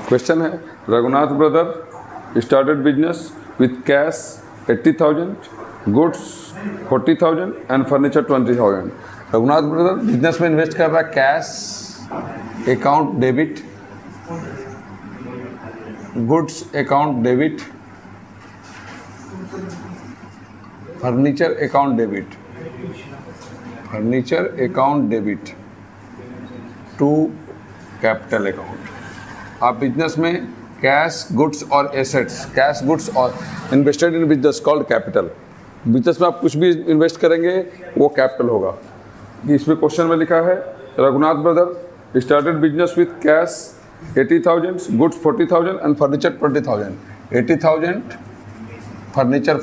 Question है, Raghunath brother started business with cash 80,000, goods 40,000 and furniture 20,000। Raghunath brother business में invest कर रहा है cash account debit, goods account debit, furniture account debit, furniture account debit to capital account. आप business में cash goods और assets, cash goods और invested in business called capital. Business में आप कुछ भी इन्वेस्ट करेंगे वो कैपिटल होगा। इसमें क्वेश्चन में लिखा है, Raghunath brother started business with cash 80,000, goods 40,000 and furniture 20,000। 80,000 furniture,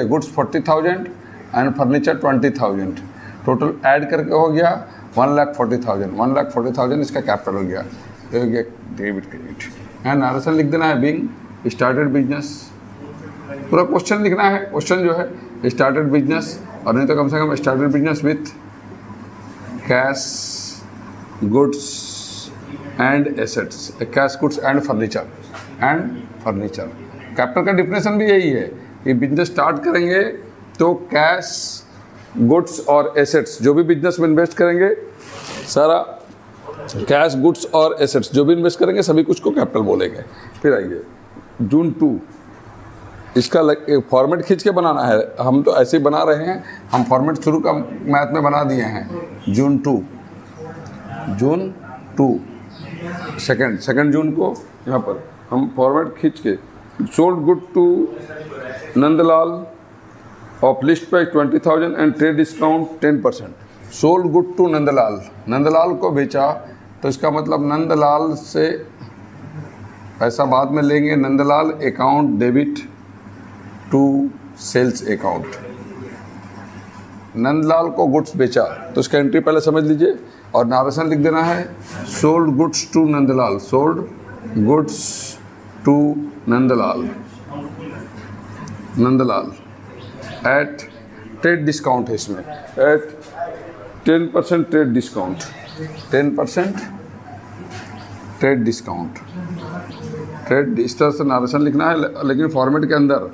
goods 40,000 and furniture 20,000। Total add करके हो गया 1,40,000। 1,40,000 इसका कैपिटल हो गया, तो हो गया डेबिट क्रेडिट। एंड नारेशन लिख देना है, बीइंग स्टार्टेड बिजनेस। पूरा क्वेश्चन लिखना है। क्वेश्चन जो है स्टार्टेड बिजनेस, और नहीं तो कम से कम started business with cash goods and assets, cash goods and furniture capital का डिफिनेशन भी यही है कि बिजनेस स्टार्ट करेंगे तो कैश गुड्स और एसेट्स, जो भी बिजनेस में इन्वेस्ट करेंगे सारा कैश गुड्स और एसेट्स जो भी इन्वेस्ट करेंगे सभी कुछ को कैपिटल बोलेंगे। फिर आइए जून 2, इसका फॉर्मेट खींच के बनाना है। हम तो ऐसे ही बना रहे हैं, हम फॉर्मेट शुरू का मैथ में बना दिए हैं। जून 2 सेकेंड जून को यहाँ पर हम फॉर्मेट खींच के, sold good to Nandlal of list price 20,000 and trade discount 10%। Sold good to Nandlal को बेचा, तो इसका मतलब नंदलाल से पैसा बाद में लेंगे। Nandlal account debit to sales account. Nandlal को गुड्स बेचा तो इसका एंट्री पहले समझ लीजिए, और नारेशन लिख देना है, sold goods to Nandlal, sold goods to Nandlal at trade discount है इसमें, at 10% trade discount, 10% trade discount. Trade इस तरह से नारेशन लिखना है, लेकिन फॉर्मेट के अंदर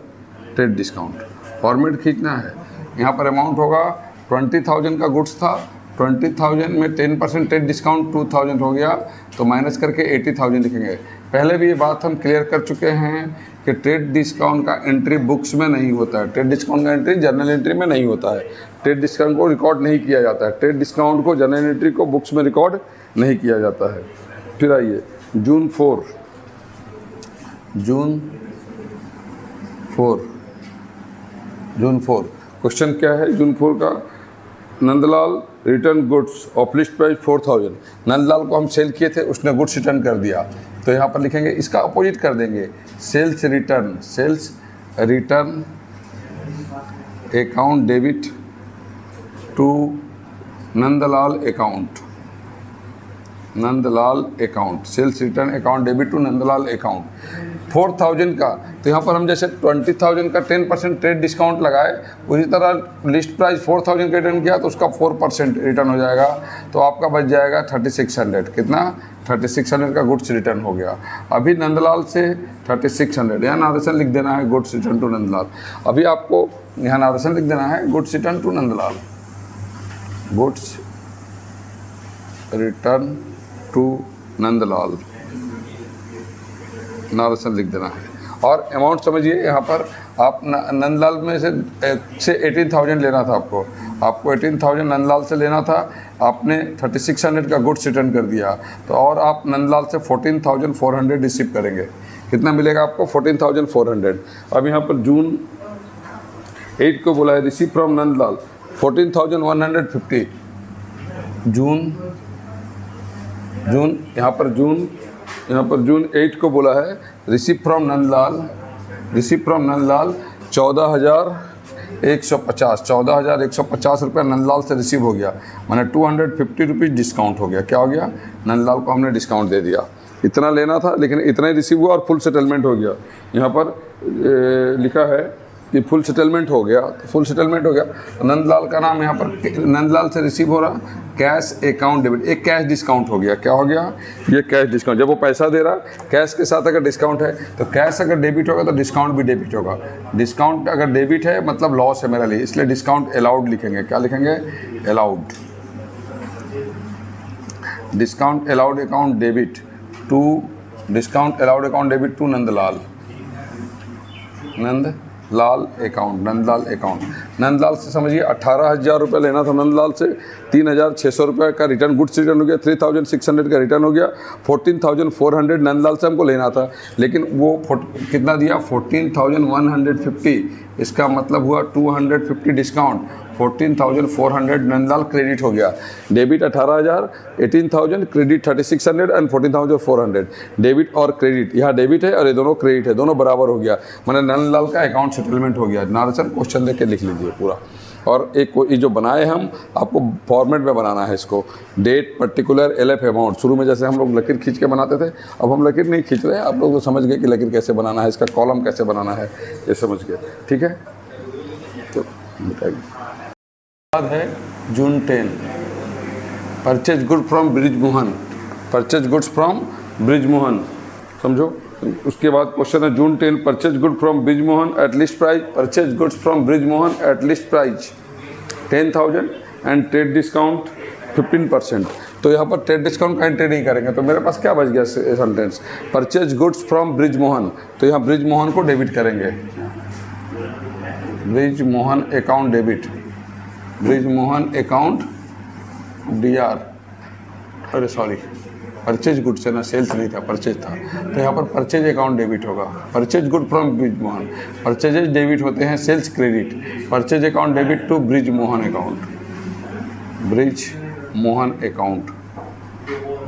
ट्रेड डिस्काउंट फॉर्मेट खींचना है। यहाँ पर अमाउंट होगा 20,000 का गुड्स था, 20,000 में 10% ट्रेड डिस्काउंट 2,000 हो गया, तो माइनस करके 80,000 लिखेंगे। पहले भी ये बात हम क्लियर कर चुके हैं कि ट्रेड डिस्काउंट का एंट्री बुक्स में नहीं होता है। ट्रेड डिस्काउंट का एंट्री जर्नल एंट्री में नहीं होता है। ट्रेड डिस्काउंट को रिकॉर्ड नहीं किया जाता है। ट्रेड डिस्काउंट को जर्नल एंट्री को बुक्स में रिकॉर्ड नहीं किया जाता है। फिर आइए जून 4 क्वेश्चन क्या है जून 4 का, Nandlal return goods of list price 4,000। Nandlal को हम सेल किए थे, उसने गुड्स रिटर्न कर दिया, तो यहाँ पर लिखेंगे इसका अपोजिट कर देंगे, sales return account debit to Nandlal account, sales return account debit to Nandlal account. 4,000 का, तो यहाँ पर हम जैसे 20,000 का 10% ट्रेड डिस्काउंट लगाए, उसी तरह लिस्ट प्राइस 4,000 का रिटर्न किया तो उसका 4% रिटर्न हो जाएगा, तो आपका बच जाएगा 3,600। कितना? 3,600 का गुड्स रिटर्न हो गया। अभी नंदलाल से 3,600, यहाँ नारेशन लिख देना है गुड्स रिटर्न टू नंदलाल। अभी आपको यहाँ नारेशन लिख देना है goods return to Nandlal, goods return to Nandlal, narration लिख देना है। और अमाउंट समझिए, यहाँ पर आप नंदलाल में से 18,000 लेना था आपको 18,000 नंदलाल से लेना था, आपने 3,600 का गुड्स रिटर्न कर दिया, तो और आप नंदलाल से 14,400 रिसीव करेंगे। कितना मिलेगा आपको? 14,400। अब यहाँ पर जून 8 को बोला है रिसीव फ्रॉम नंदलाल 14,150। जून यहाँ पर जून 8 को बोला है रिसीव फ्रॉम नंदलाल 14,150 रुपये नंदलाल से रिसीव हो गया, माने 250 रुपीज़ डिस्काउंट हो गया। क्या हो गया? नंदलाल को हमने डिस्काउंट दे दिया। इतना लेना था लेकिन इतना ही रिसीव हुआ और फुल सेटलमेंट हो गया। यहाँ पर लिखा है ये फुल सेटलमेंट हो गया, तो फुल सेटलमेंट हो गया। नंदलाल का नाम यहाँ पर, नंदलाल से रिसीव हो रहा कैश अकाउंट डेबिट, एक कैश डिस्काउंट हो गया। क्या हो गया? ये कैश डिस्काउंट। जब वो पैसा दे रहा कैश के साथ अगर डिस्काउंट है तो कैश अगर डेबिट होगा तो डिस्काउंट भी डेबिट होगा। डिस्काउंट अगर डेबिट है मतलब लॉस है मेरे लिए, इसलिए डिस्काउंट अलाउड लिखेंगे। क्या लिखेंगे? Allowed. Discount allowed account debit to, discount allowed account debit to Nandlal, Nandlal account, Nandlal account. Nandlal से समझिए 18,000 रुपये लेना था नंदलाल से, 3,600 रुपये का रिटर्न, गुड्स रिटर्न हो गया, 3,600 का रिटर्न हो गया, 14,400 नंदलाल से हमको लेना था, लेकिन वो कितना दिया? 14,150। इसका मतलब हुआ 250 डिस्काउंट, 14,400 नंदलाल क्रेडिट हो गया। Debit 18,000, 18,000, credit 3,600 and 14,400। डेबिट और क्रेडिट, यहाँ डेबिट है और ये दोनों क्रेडिट है, दोनों बराबर हो गया, मैंने नंदलाल का अकाउंट सेटलमेंट हो गया। नारसन क्वेश्चन देख के लिख लीजिए पूरा। और एक ये जो बनाए हम, आपको फॉर्मेट में बनाना है इसको। Date, particular, LF amount. शुरू में जैसे हम लोग लकीर खींच के बनाते थे, अब हम लकीर नहीं खींच रहे हैं। आप लोग तो समझ गए कि लकीर कैसे बनाना है, इसका कॉलम कैसे बनाना है, ये समझ गए। ठीक है, तो बताइए। बाद है जून 10, purchase good from Brijmohan, purchase goods from Brijmohan, समझो। उसके बाद क्वेश्चन है जून 10, purchase good from Brijmohan at least price, purchase goods from Brijmohan at least price 10,000 and trade discount 15%। तो यहाँ पर ट्रेड डिस्काउंट का एंट्री नहीं करेंगे, तो मेरे पास क्या बच गया sentence? Purchase goods from Brijmohan, तो यहाँ ब्रिजमोहन को डेबिट करेंगे, Brijmohan account debit, Brijmohan account DR, अरे सॉरी, परचेज गुड से ना, सेल्स नहीं था, परचेज था, तो यहाँ पर परचेज अकाउंट डेबिट होगा। Purchase good from Brijmohan, purchases debit होते हैं, sales credit, purchase account debit to Brijmohan account, Brijmohan account,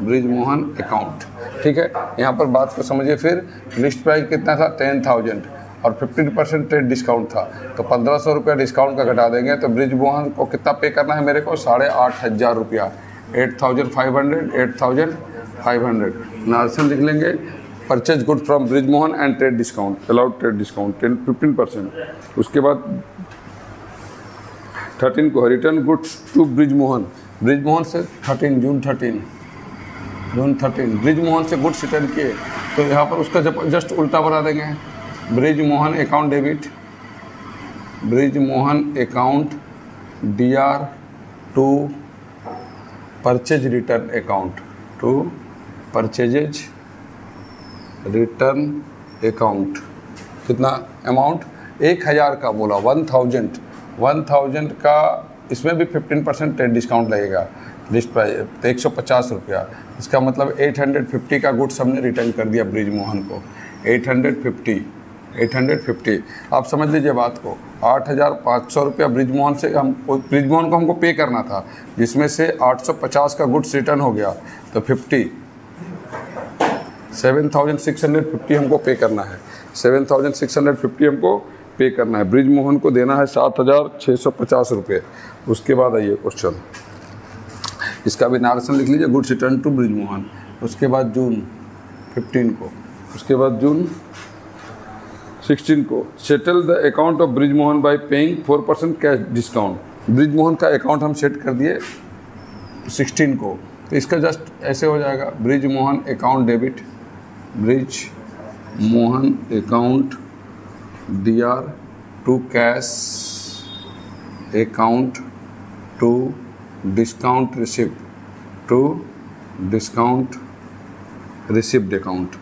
Brijmohan account. ठीक है, यहाँ पर बात को समझिए। फिर लिस्ट प्राइस कितना था? 10,000 और 15% ट्रेड डिस्काउंट था, तो 1,500 रुपया डिस्काउंट का घटा देंगे, तो ब्रिजमोहन को कितना पे करना है मेरे को? 8,500 रुपया, 8,500, 8,500। नारसन लिख लेंगे, purchase good from Brijmohan and trade discount, allowed trade discount 15%। उसके बाद 13 को return goods to Brijmohan, Brijmohan से 13, जून 13 ब्रिजमोहन से गुड्स रिटर्न किए, तो यहाँ पर उसका जस्ट उल्टा बना देंगे। Brijmohan account debit, Brijmohan account DR to purchase return account, to purchases return account. कितना अमाउंट? 1,000 का बोला, 1,000 का, इसमें भी 15% ट्रेड डिस्काउंट लगेगा, लिस्ट प्राइस 150 रुपया। इसका मतलब 850 का गुड्स हमने रिटर्न कर दिया ब्रिजमोहन को, 850। आप समझ लीजिए बात को, 8,500 रुपया ब्रिजमोहन से ब्रिजमोहन को हमको पे करना था, जिसमें से 850 का गुड्स रिटर्न हो गया, तो 7,650 हमको पे करना है, 7,650 हमको पे करना है। ब्रिजमोहन को देना है 7,650 रुपये। उसके बाद आइए क्वेश्चन, इसका भी नारसन लिख लीजिए, गुड्स रिटर्न टू ब्रिजमोहन। उसके बाद जून 15 को, उसके बाद जून 16 को, settle the account of Brijmohan bye paying 4% cash discount. Brijmohan का अकाउंट हम सेट कर दिए 16 को, तो इसका जस्ट ऐसे हो जाएगा, Brijmohan account debit, Brijmohan account DR to cash account to discount receipt, to discount receipt account,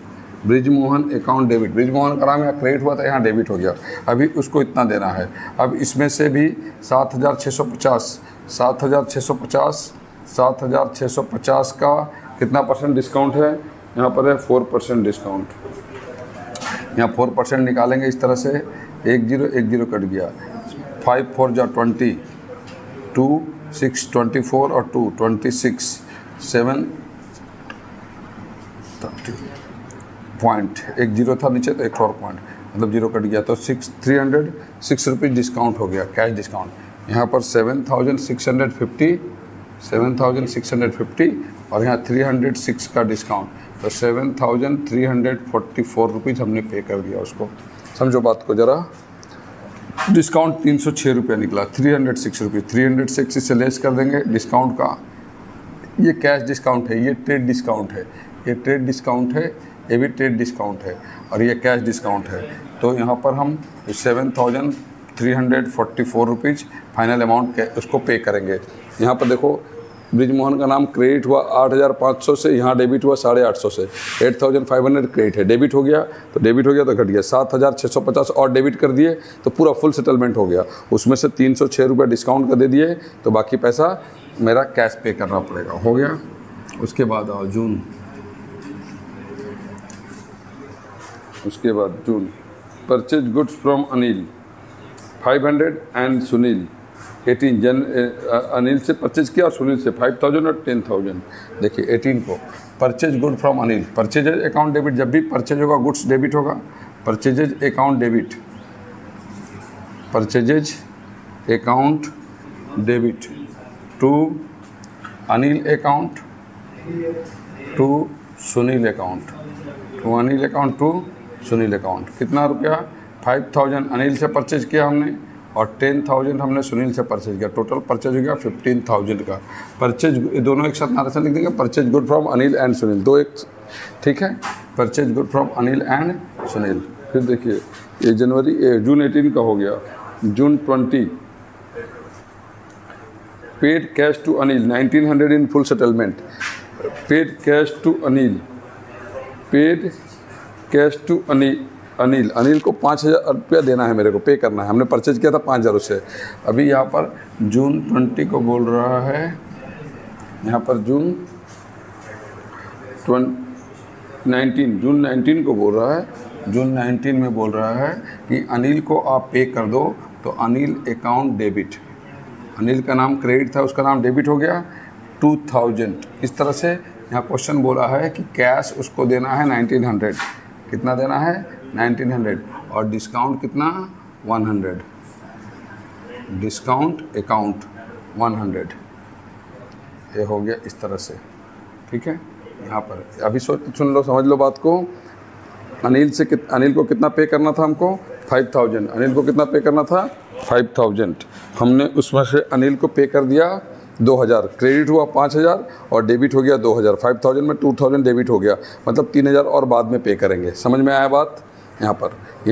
Brijmohan account debit. Brijmohan का नाम यहाँ क्रेडिट हुआ था, यहाँ डेबिट हो गया, अभी उसको इतना देना है। अब इसमें से भी 7,650 का कितना % डिस्काउंट है? यहाँ पर है 4% डिस्काउंट, यहाँ 4% निकालेंगे इस तरह से, 10 कट गया, 5 4 जा 20, 2 6 24 और 2 26, 7 30 पॉइंट, 1 0 था नीचे तो एक और पॉइंट, मतलब 0 कट गया, तो 306 रुपीज़ डिस्काउंट हो गया, कैश डिस्काउंट। यहाँ पर 7,650 और यहाँ 306 का डिस्काउंट, तो 7,344 रुपीज़ हमने पे कर दिया उसको। समझो बात को ज़रा, डिस्काउंट 306 रुपये निकला, 306 रुपये, 306 से लेस कर देंगे डिस्काउंट का। ये कैश डिस्काउंट है, ये ट्रेड डिस्काउंट है, ये ट्रेड डिस्काउंट है, ये भी ट्रेड डिस्काउंट है, और ये कैश डिस्काउंट है। तो यहाँ पर हम 7,344 रुपीज़ फाइनल अमाउंट उसको पे करेंगे। यहाँ पर देखो ब्रिजमोहन का नाम क्रेडिट हुआ 8,500 से, यहाँ डेबिट हुआ 850 से, 8,500 क्रेडिट है, डेबिट हो गया तो डेबिट हो गया तो घट गया, 7,650 और डेबिट कर दिए तो पूरा फुल सेटलमेंट हो गया। उसमें से 306 रुपये डिस्काउंट का दे दिए तो बाकी पैसा मेरा कैश पे करना पड़ेगा, हो गया। उसके बाद आओ जून, उसके बाद June purchase goods from Anil 500 and Sunil 18 Anil से परचेज किया और सुनील से 5,000 और 10,000। देखिए 18 को purchase good from Anil, purchases account debit, जब भी परचेज होगा गुड्स डेबिट होगा, purchases account debit, purchases account debit to Anil account to Sunil account, to Anil account to Sunil account. कितना रुपया? 5,000 अनिल से परचेज किया हमने और 10,000 हमने सुनील से परचेज किया, टोटल परचेज हो गया 15,000 का। परचेज दोनों एक साथ नारेशन लिख देंगे, purchase good from Anil and Sunil, दो एक, ठीक है, purchase good from Anil and Sunil. फिर देखिए ये जून 18 का हो गया। June 20 paid cash to Anil 1,900 in full settlement, paid cash to Anil, paid cash to Anil को 5,000 रुपया देना है, मेरे को पे करना है, हमने परचेज किया था 5,000 उससे। अभी यहाँ पर जून 20 को बोल रहा है, यहाँ पर जून 19 को बोल रहा है, जून 19 में बोल रहा है कि अनिल को आप पे कर दो, तो अनिल अकाउंट डेबिट, अनिल का नाम क्रेडिट था, उसका नाम डेबिट हो गया 2,000। इस तरह से यहाँ क्वेश्चन बोला है कि कैश उसको देना है 1,900, कितना देना है 1,900, और डिस्काउंट कितना 100, डिस्काउंट अकाउंट 100, ये हो गया इस तरह से, ठीक है। यहाँ पर अभी सुन लो, समझ लो बात को। अनिल को कितना पे करना था हमको 5,000, अनिल को कितना पे करना था 5,000, हमने उसमें से अनिल को पे कर दिया 2,000, क्रेडिट हुआ 5,000 और डेबिट हो गया 2,000, 5,000 में 2,000 डेबिट हो गया, मतलब 3,000 और बाद में पे करेंगे। समझ में आया बात? यहाँ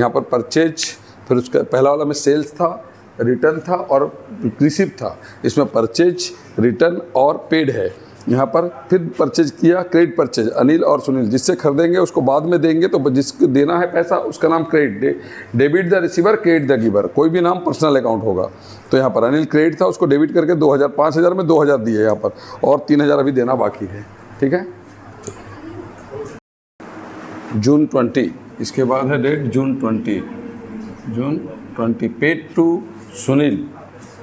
पर परचेज, फिर उसका पहला वाला में सेल्स था, रिटर्न था और रिसीव था, इसमें परचेज, रिटर्न और पेड है। यहाँ पर फिर परचेज किया, क्रेडिट परचेज, अनिल और सुनील, जिससे खरीदेंगे उसको बाद में देंगे, तो जिसको देना है पैसा उसका नाम credit, debit the receiver, credit the giver, कोई भी नाम पर्सनल अकाउंट होगा। तो यहाँ पर अनिल क्रेडिट था, उसको डेबिट करके 2,000, 5,000 में 2,000 दिए यहाँ पर, और 3,000 अभी देना बाकी है, ठीक है। जून 20, इसके बाद है date June 20, paid to Sunil,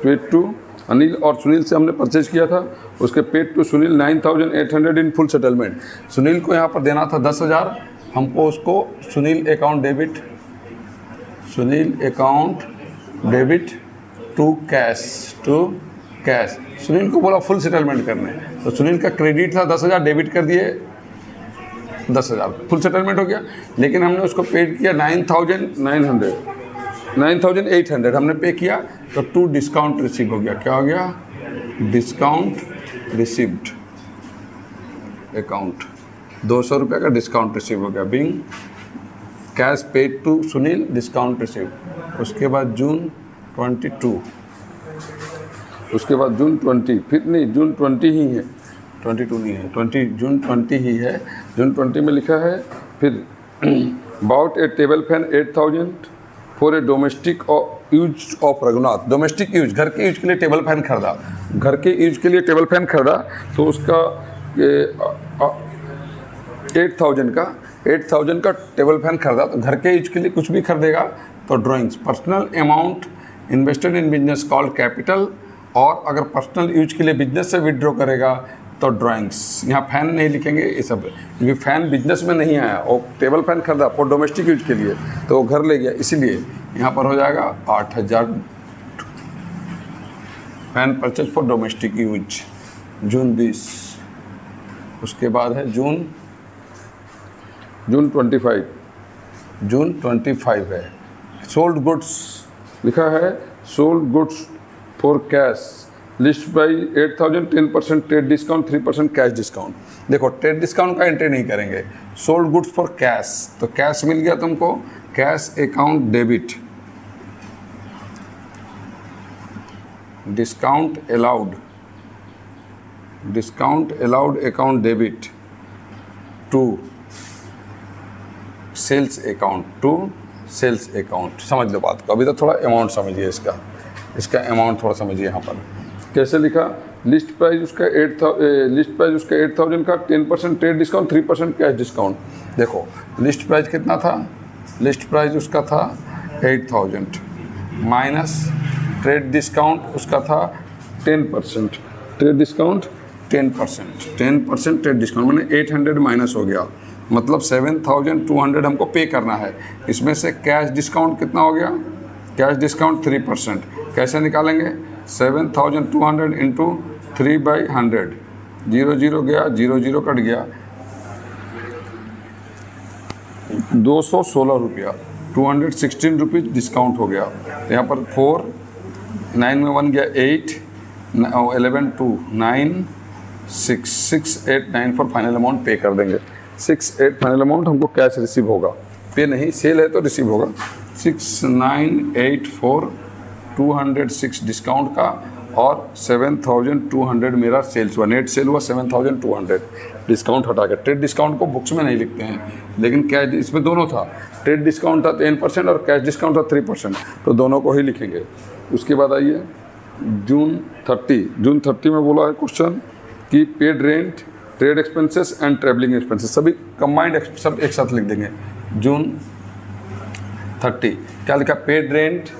paid to Anil और सुनील से हमने परचेज किया था, उसके paid to Sunil 9,800 in full settlement. Sunil को यहाँ पर देना था 10,000, हमको उसको Sunil account debit to cash, Sunil को बोला फुल सेटलमेंट करने, तो सुनील का क्रेडिट था 10,000, डेबिट कर दिए 10,000, फुल सेटलमेंट हो गया। लेकिन हमने उसको पेड किया 9,800 हमने पे किया, तो 2 डिस्काउंट रिसीव हो गया। क्या हो गया? डिस्काउंट रिसीव्ड अकाउंट, 200 रुपये का डिस्काउंट रिसीव हो गया, being cash paid to Sunil, discount receive. उसके बाद जून 22, उसके बाद जून 20, फिर नहीं जून 20 ही है, 22 नहीं है, जून 20 ही है। जून 20 में लिखा है फिर bought a table fan 8,000 for a domestic use of Raghunath, domestic use, घर के यूज के लिए टेबल फैन खरीदा, घर के यूज के लिए टेबल फैन खरीदा, तो उसका 8,000 का टेबल फैन खरीदा। तो घर के यूज के लिए कुछ भी खरीदेगा तो drawings, personal amount invested in business called capital, और अगर पर्सनल यूज के लिए बिजनेस से विड्रॉ करेगा तो ड्राइंग्स। यहाँ फैन नहीं लिखेंगे ये सब, क्योंकि फैन बिजनेस में नहीं आया, और टेबल फैन खरीदा फॉर डोमेस्टिक यूज के लिए तो वो घर ले गया, इसीलिए यहाँ पर हो जाएगा 8,000 fan purchase for domestic use. June 20, उसके बाद है जून 25 है, सोल्ड गुड्स लिखा है sold goods for cash, list by 8000, 10% trade discount, 3% cash discount. देखो ट्रेड डिस्काउंट का एंट्री नहीं करेंगे, सोल्ड गुड्स फॉर कैश, तो कैश मिल गया तुमको, cash account debit, discount allowed, discount allowed account debit to sales account, to sales account. समझ लो बात को, अभी तो थोड़ा अमाउंट समझिए इसका अमाउंट थोड़ा समझिए। यहाँ पर कैसे लिखा, लिस्ट प्राइस उसका 8000 का, 10% ट्रेड डिस्काउंट, 3% कैश डिस्काउंट। देखो लिस्ट प्राइस कितना था, लिस्ट प्राइस उसका था 8000 माइनस ट्रेड डिस्काउंट उसका था 10%, ट्रेड डिस्काउंट 10% ट्रेड डिस्काउंट, मैंने 800 माइनस हो गया, मतलब 7200 हमको पे करना है। इसमें से कैश डिस्काउंट कितना हो गया, कैश डिस्काउंट 3%। कैसे निकालेंगे, 7200 इंटू 3/100, 0 गया, 0 कट गया, 216 रुपया, 216 रुपीज़ डिस्काउंट हो गया। यहाँ पर 4, 9 में 1 गया 8, 11 2 9, 6 8 9 for फाइनल अमाउंट पे कर देंगे। 6 8 फाइनल अमाउंट हमको कैश रिसीव होगा, पे नहीं, सेल है तो रिसीव होगा। 6984 206 डिस्काउंट का और 7200 मेरा सेल्स हुआ, नेट सेल हुआ 7200 डिस्काउंट हटा के। ट्रेड डिस्काउंट को बुक्स में नहीं लिखते हैं, लेकिन कैश इसमें दोनों था, ट्रेड डिस्काउंट था 10% और कैश डिस्काउंट था 3%, तो दोनों को ही लिखेंगे। उसके बाद आइए जून 30 में बोला है क्वेश्चन कि paid rent, trade expenses and travelling expenses सभी कंबाइंड सब एक साथ लिख देंगे। जून 30 क्या लिखा, पेड रेंट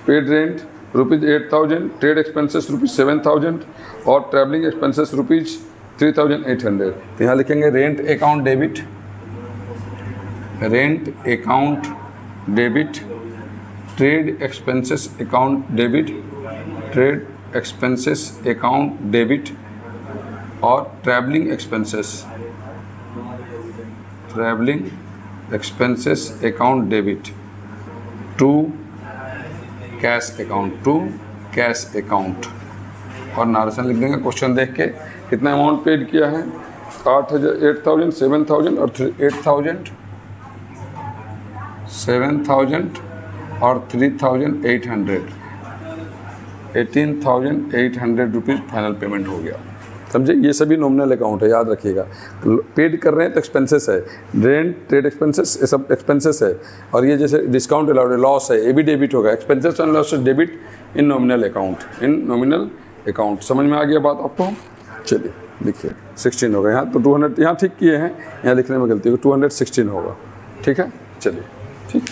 ₹8000, ट्रेड एक्सपेंसेस ₹7000 और ट्रैवलिंग एक्सपेंसेस ₹3800। तो यहाँ लिखेंगे rent account debit, rent account debit, trade expenses account debit, trade expenses account debit और travelling expenses account debit to cash account और नारेशन लिख देंगे क्वेश्चन देख के। कितना अमाउंट पेड किया है, 8000, 7000 और 8000, 7000 और 3800, 18800 रुपीज़ फाइनल पेमेंट हो गया। समझे, ये सभी नॉमिनल अकाउंट है, याद रखिएगा। पेड कर रहे हैं तो एक्सपेंसेस है, रेंट, ट्रेड एक्सपेंसेस, ये सब एक्सपेंसेस है। और ये जैसे डिस्काउंट अलाउड लॉस है, ये भी डेबिट होगा। Expenses and loss debit in nominal account. समझ में आ गया बात आपको? चलिए लिखिए, 16 होगा यहाँ, तो 200 यहाँ ठीक किए हैं, यहाँ लिखने में गलती हो, 216 होगा। ठीक है, चलिए ठीक।